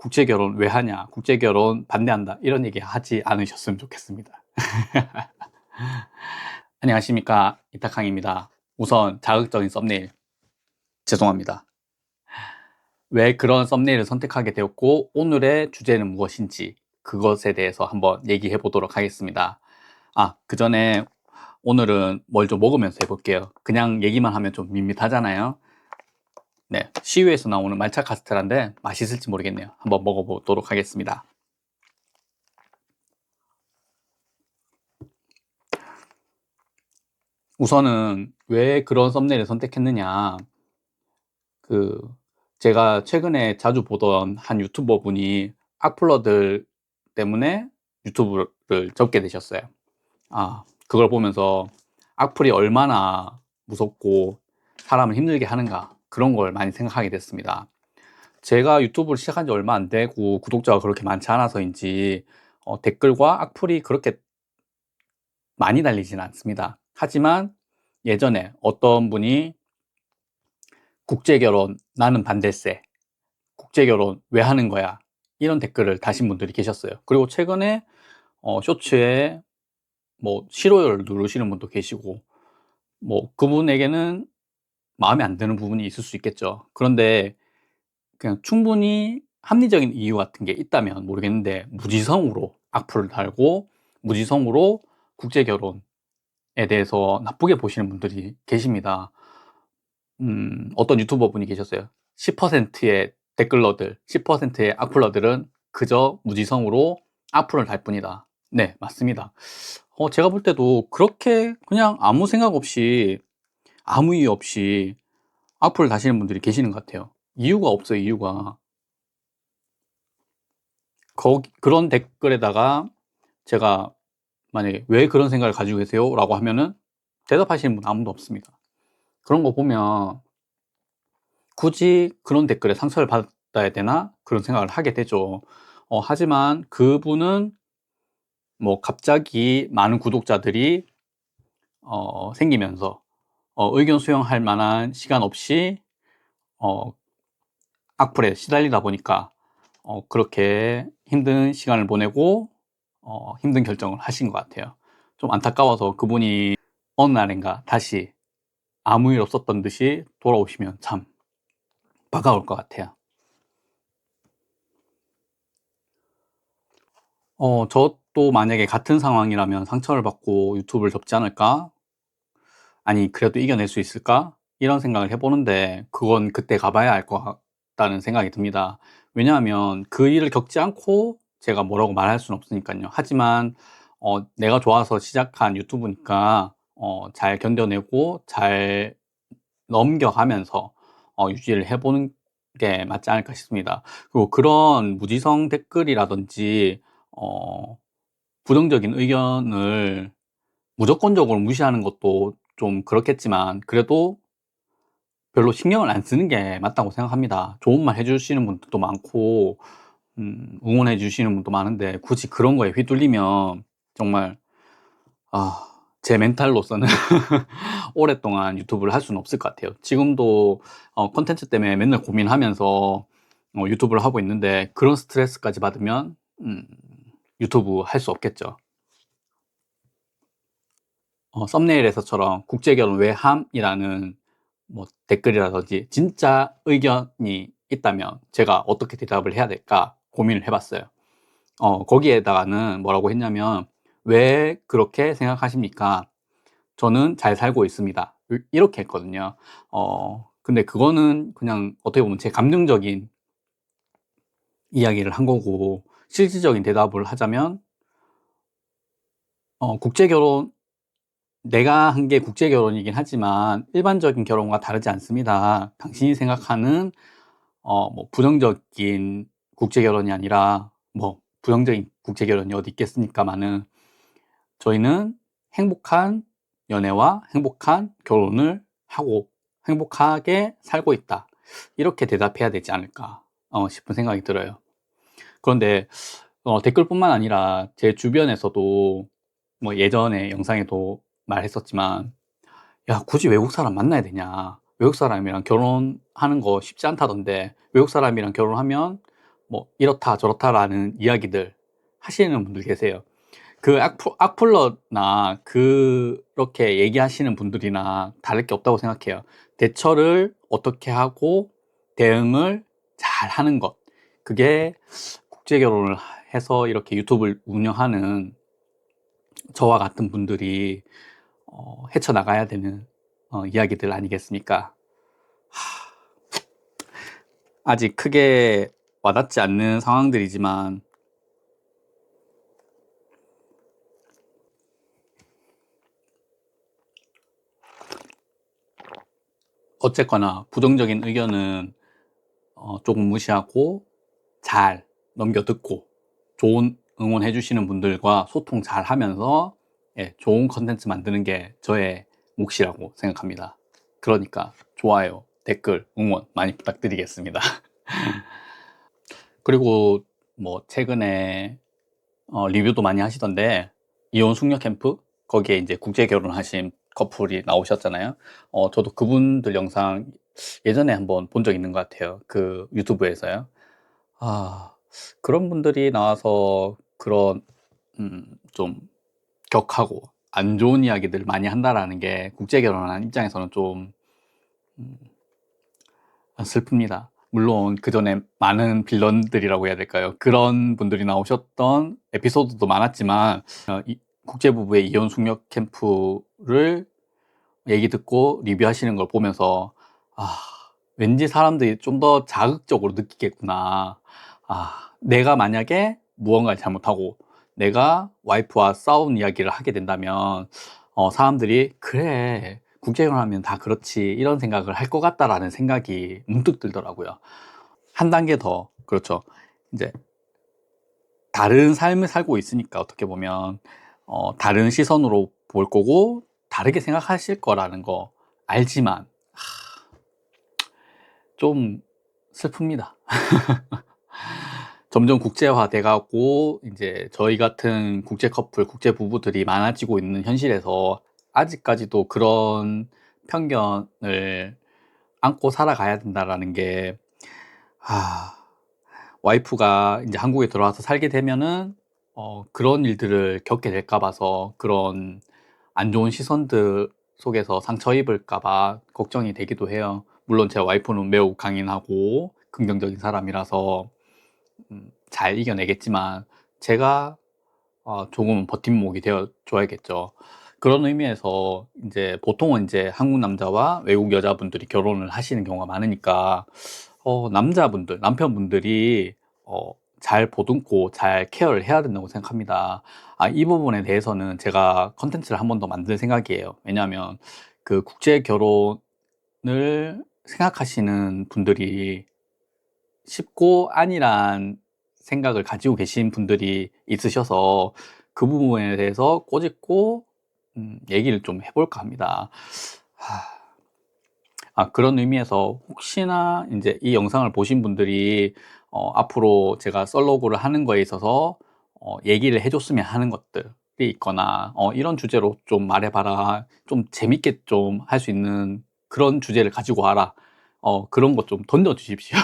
국제결혼 왜 하냐, 국제결혼 반대한다, 이런 얘기 하지 않으셨으면 좋겠습니다. 안녕하십니까, 이탁항입니다. 우선 자극적인 썸네일 죄송합니다. 왜 그런 썸네일을 선택하게 되었고 오늘의 주제는 무엇인지 그것에 대해서 한번 얘기해 보도록 하겠습니다. 그 전에 오늘은 뭘 좀 먹으면서 해볼게요. 그냥 얘기만 하면 좀 밋밋하잖아요. 네, 시유에서 나오는 말차 카스테라인데 맛있을지 모르겠네요. 한번 먹어보도록 하겠습니다. 우선은 왜 그런 썸네일을 선택했느냐, 그 제가 최근에 자주 보던 한 유튜버 분이 악플러들 때문에 유튜브를 접게 되셨어요. 그걸 보면서 악플이 얼마나 무섭고 사람을 힘들게 하는가, 그런 걸 많이 생각하게 됐습니다. 제가 유튜브를 시작한 지 얼마 안 되고 구독자가 그렇게 많지 않아서인지 댓글과 악플이 그렇게 많이 달리지는 않습니다. 하지만 예전에 어떤 분이 국제결혼 나는 반대세, 국제결혼 왜 하는 거야, 이런 댓글을 다신 분들이 계셨어요. 그리고 최근에 쇼츠에 뭐 싫어요를 누르시는 분도 계시고, 뭐 그분에게는 마음에 안 드는 부분이 있을 수 있겠죠. 그런데 그냥 충분히 합리적인 이유 같은 게 있다면 모르겠는데, 무지성으로 악플을 달고 무지성으로 국제결혼에 대해서 나쁘게 보시는 분들이 계십니다. 어떤 유튜버 분이 계셨어요. 10%의 댓글러들, 10%의 악플러들은 그저 무지성으로 악플을 달 뿐이다. 네, 맞습니다. 제가 볼 때도 그렇게 그냥 아무 생각 없이, 아무 이유 없이 악플을 다시는 분들이 계시는 것 같아요. 이유가 없어요, 이유가. 그런 댓글에다가 제가 만약에 왜 그런 생각을 가지고 계세요? 라고 하면은 대답하시는 분 아무도 없습니다. 그런 거 보면 굳이 그런 댓글에 상처를 받아야 되나, 그런 생각을 하게 되죠. 하지만 그분은 뭐 갑자기 많은 구독자들이 생기면서 의견 수용할 만한 시간 없이 어, 악플에 시달리다 보니까 그렇게 힘든 시간을 보내고 힘든 결정을 하신 것 같아요. 좀 안타까워서 그분이 어느 날인가 다시 아무 일 없었던 듯이 돌아오시면 참 반가울 것 같아요. 저도 만약에 같은 상황이라면 상처를 받고 유튜브를 접지 않을까? 아니, 그래도 이겨낼 수 있을까? 이런 생각을 해보는데, 그건 그때 가봐야 알 것 같다는 생각이 듭니다. 왜냐하면 그 일을 겪지 않고 제가 뭐라고 말할 수는 없으니까요. 하지만 내가 좋아서 시작한 유튜브니까 잘 견뎌내고 잘 넘겨가면서 유지를 해보는 게 맞지 않을까 싶습니다. 그리고 그런 무지성 댓글이라든지 부정적인 의견을 무조건적으로 무시하는 것도 좀 그렇겠지만, 그래도 별로 신경을 안 쓰는 게 맞다고 생각합니다. 좋은 말 해주시는 분들도 많고 응원해 주시는 분도 많은데, 굳이 그런 거에 휘둘리면 정말 제 멘탈로서는 오랫동안 유튜브를 할 수는 없을 것 같아요. 지금도 콘텐츠 때문에 맨날 고민하면서 유튜브를 하고 있는데, 그런 스트레스까지 받으면 유튜브 할 수 없겠죠. 썸네일에서처럼 국제결혼 왜 함이라는 뭐 댓글이라든지 진짜 의견이 있다면 제가 어떻게 대답을 해야 될까 고민을 해봤어요. 거기에다가는 뭐라고 했냐면, 왜 그렇게 생각하십니까? 저는 잘 살고 있습니다. 이렇게 했거든요. 근데 그거는 그냥 어떻게 보면 제 감정적인 이야기를 한 거고, 실질적인 대답을 하자면 국제결혼, 내가 한 게 국제결혼이긴 하지만 일반적인 결혼과 다르지 않습니다. 당신이 생각하는 뭐 부정적인 국제결혼이 아니라, 뭐 부정적인 국제결혼이 어디 있겠습니까마는, 저희는 행복한 연애와 행복한 결혼을 하고 행복하게 살고 있다, 이렇게 대답해야 되지 않을까 싶은 생각이 들어요. 그런데 댓글뿐만 아니라 제 주변에서도, 뭐 예전에 영상에도 말했었지만, 야, 굳이 외국 사람 만나야 되냐, 외국 사람이랑 결혼하는 거 쉽지 않다던데, 외국 사람이랑 결혼하면 뭐 이렇다 저렇다라는 이야기들 하시는 분들 계세요. 그 악플러나 그렇게 얘기하시는 분들이나 다를 게 없다고 생각해요. 대처를 어떻게 하고 대응을 잘 하는 것. 그게 국제 결혼을 해서 이렇게 유튜브를 운영하는 저와 같은 분들이 헤쳐나가야 되는 이야기들 아니겠습니까? 아직 크게 와닿지 않는 상황들이지만 어쨌거나 부정적인 의견은 조금 무시하고 잘 넘겨듣고 좋은 응원해 주시는 분들과 소통 잘 하면서 예, 좋은 컨텐츠 만드는 게 저의 몫이라고 생각합니다. 그러니까 좋아요, 댓글, 응원 많이 부탁드리겠습니다. 그리고 뭐 최근에 리뷰도 많이 하시던데 이혼 숙녀 캠프 거기에 이제 국제 결혼하신 커플이 나오셨잖아요. 저도 그분들 영상 예전에 한번 본 적 있는 것 같아요. 그 유튜브에서요. 아, 그런 분들이 나와서 그런 좀 격하고 안 좋은 이야기들 많이 한다라는 게 국제 결혼하는 입장에서는 좀 슬픕니다. 물론 그 전에 많은 빌런들이라고 해야 될까요? 그런 분들이 나오셨던 에피소드도 많았지만 국제 부부의 이혼 숙녀 캠프를 얘기 듣고 리뷰하시는 걸 보면서 아, 왠지 사람들이 좀 더 자극적으로 느끼겠구나. 아, 내가 만약에 무언가를 잘못하고 내가 와이프와 싸운 이야기를 하게 된다면 사람들이 그래 국제결혼하면 다 그렇지 이런 생각을 할 것 같다라는 생각이 문득 들더라고요. 한 단계 더 그렇죠. 이제 다른 삶을 살고 있으니까 어떻게 보면 다른 시선으로 볼 거고 다르게 생각하실 거라는 거 알지만 좀 슬픕니다. 점점 국제화돼 가고 이제 저희 같은 국제 커플, 국제 부부들이 많아지고 있는 현실에서 아직까지도 그런 편견을 안고 살아가야 된다라는 게 아, 와이프가 이제 한국에 들어와서 살게 되면은 그런 일들을 겪게 될까 봐서 그런 안 좋은 시선들 속에서 상처 입을까 봐 걱정이 되기도 해요. 물론 제 와이프는 매우 강인하고 긍정적인 사람이라서 잘 이겨내겠지만 제가 조금은 버팀목이 되어 줘야겠죠. 그런 의미에서 이제 보통은 이제 한국 남자와 외국 여자분들이 결혼을 하시는 경우가 많으니까 남자분들, 남편분들이 잘 보듬고 잘 케어를 해야 된다고 생각합니다. 이 부분에 대해서는 제가 컨텐츠를 한 번 더 만들 생각이에요. 왜냐하면 그 국제 결혼을 생각하시는 분들이 쉽고 안일한 생각을 가지고 계신 분들이 있으셔서 그 부분에 대해서 꼬집고 얘기를 좀 해볼까 합니다. 그런 의미에서 혹시나 이제 이 영상을 보신 분들이 앞으로 제가 썰로그를 하는 거에 있어서 얘기를 해줬으면 하는 것들이 있거나 이런 주제로 좀 말해봐라, 좀 재밌게 좀 할 수 있는 그런 주제를 가지고 와라, 그런 것 좀 던져주십시오.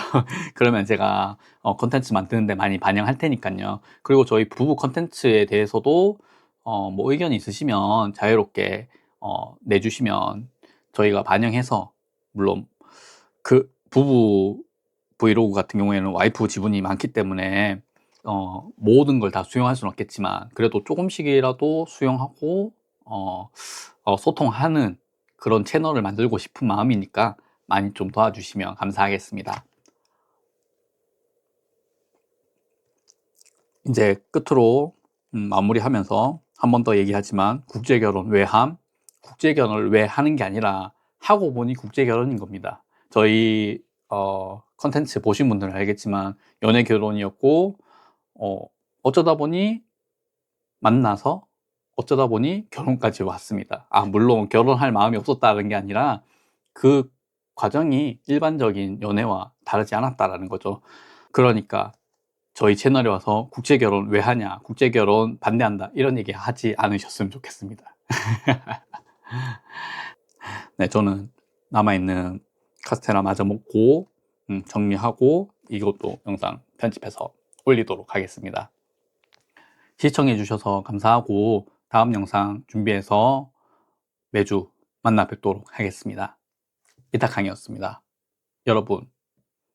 그러면 제가 컨텐츠 만드는데 많이 반영할 테니까요. 그리고 저희 부부 컨텐츠에 대해서도 뭐 의견이 있으시면 자유롭게 내주시면 저희가 반영해서, 물론 그 부부 브이로그 같은 경우에는 와이프 지분이 많기 때문에 모든 걸 다 수용할 수는 없겠지만 그래도 조금씩이라도 수용하고 소통하는 그런 채널을 만들고 싶은 마음이니까 많이 좀 도와주시면 감사하겠습니다. 이제 끝으로 마무리하면서 한 번 더 얘기하지만 국제결혼 왜 함? 국제결혼을 왜 하는 게 아니라 하고 보니 국제결혼인 겁니다. 저희 컨텐츠 보신 분들은 알겠지만 연애 결혼이었고 어, 어쩌다 보니 만나서 어쩌다 보니 결혼까지 왔습니다. 물론 결혼할 마음이 없었다는 게 아니라 그 과정이 일반적인 연애와 다르지 않았다라는 거죠. 그러니까 저희 채널에 와서 국제 결혼 왜 하냐, 국제 결혼 반대한다 이런 얘기 하지 않으셨으면 좋겠습니다. 네, 저는 남아있는 카스테라 마저 먹고 정리하고 이것도 영상 편집해서 올리도록 하겠습니다. 시청해 주셔서 감사하고 다음 영상 준비해서 매주 만나 뵙도록 하겠습니다. 이탁강이었습니다. 여러분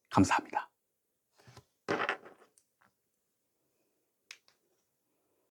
감사합니다.